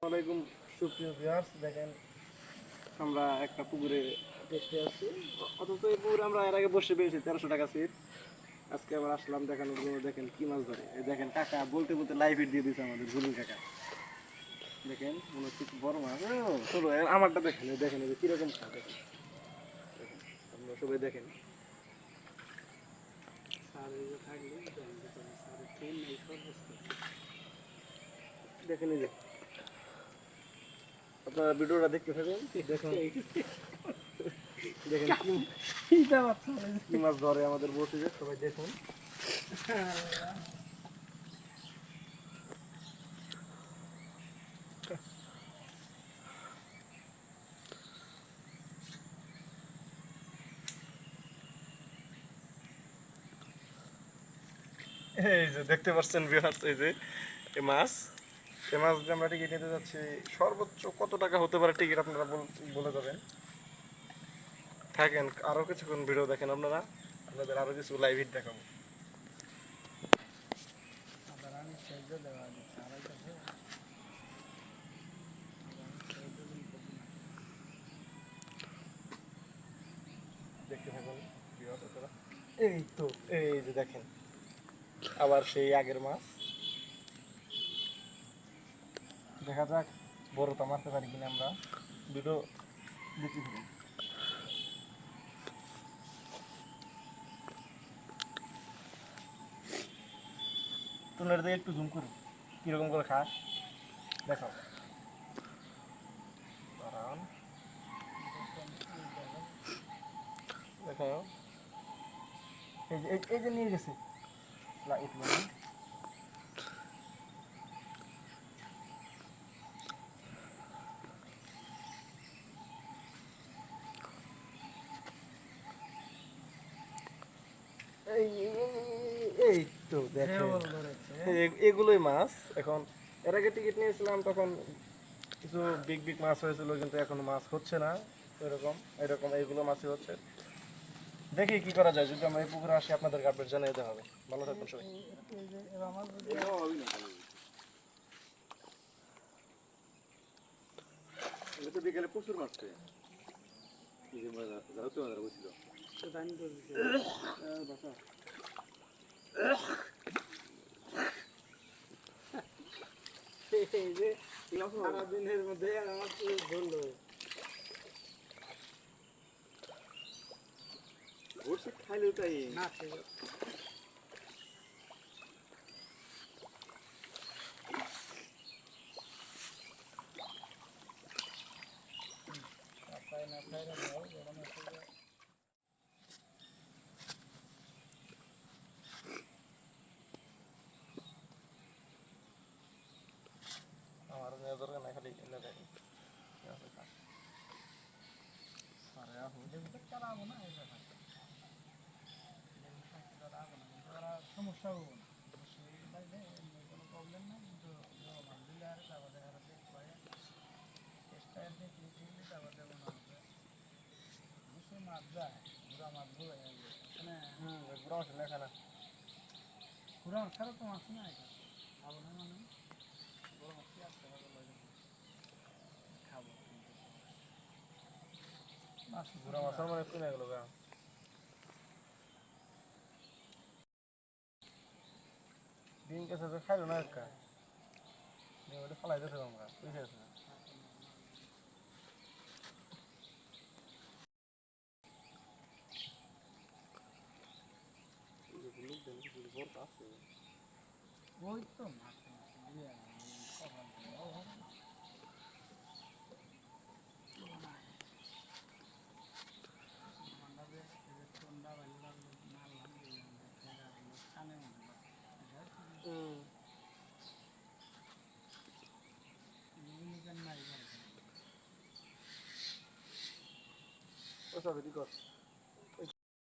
আসসালামাইকুম সুপ্রিয় ভিউয়ার্স, দেখেন আমরা একটা পুকুরে দেখতে আসছি। অথচ এই পুকুরে আমরা এর আগে বসে পেয়েছি 1300 টাকা সিট। আজকে আবার আসলাম দেখানোর জন্য। দেখেন কি মাছ ধরে, এই দেখেন কাকা বলতে বলতে লাইভ হিট দিয়ে দিচ্ছে আমাদের গুলুল কাকা। দেখেন মনে হচ্ছে বড় মাছ। চলো আমারটা দেখেন, দেখেন এই যে কিরকম খায়। দেখেন দেখেন আপনারা সবাই দেখেন। দেখেন এই যে আপনারা ভিডিওটা দেখতে থাকেন। দেখেন দেখেন কি মাছ ধরে আমাদের বসে, সবাই দেখুন। এই যে দেখতে পাচ্ছেন ভিউয়ার্স, এই যে এই মাছ দিয়ে আমরা টিকিট নিতে যাচ্ছি। সর্বোচ্চ কত টাকা হতে পারে টিকিট আপনারা বলে দেবেন। থাকেন আরো কিছুক্ষণ ভিডিও দেখেন, আপনাদের আরো কিছু লাইভ হিট দেখাবো। দেখতে থাকুন ভিউয়ার্স আপনারা। এই তো এই যে দেখেন আবার সেই আগের মাছ। দেখা যাক বড়টা মারতে পারি কিনা আমরা। ভিডিও দেখতে থাকুন। টুনের দিয়ে একটু জুম করুন কিরকম করে খাস দেখাও। দাঁড়ান দেখাও। এই যে নিয়ে গেছে উঠলো না। এই তো দেখেন এগুলোই মাছ। এখন এর আগে টিকিট নিয়েছিলাম তখন কিছু বিগ বিগ মাছ হয়েছিল, কিন্তু এখন মাছ হচ্ছে না এরকম এইগুলো মাছই হচ্ছে। দেখি কি করা যায়, যদি আমরা এই পুকুরে আসি আপনাদেরকে আপডেট জানিয়ে দেওয়া হবে। ভালো থাকবেন সবাই। বিকেলে প্রচুর মারছে সারাদিনের মধ্যে আমার ধরলো ঘুরছে খাইলেও তাই না। আমার দরকার না, খালি সমস্যা হবো না, কোনো প্রবলেম নেই। কিন্তু মাছ দিলে আর তারপর দেখা যাচ্ছে চেষ্টা তারপর যেমন মাছ যায় ঘোরা মাছ ঘুরে ঘোরা মাছ লেখা না, ঘোরা মাছ ছাড়া তো মাছ না খাবো না, মানে বড় মাছ আসতে হবে খাবো। ঘোরা মাছের মানে কিনে গেল গা দিন কেসে তো খাইলো না একটা ওটা ফলাই দিয়েছে আমরা বুঝে আছে। ওই তো মাছ ওসব কর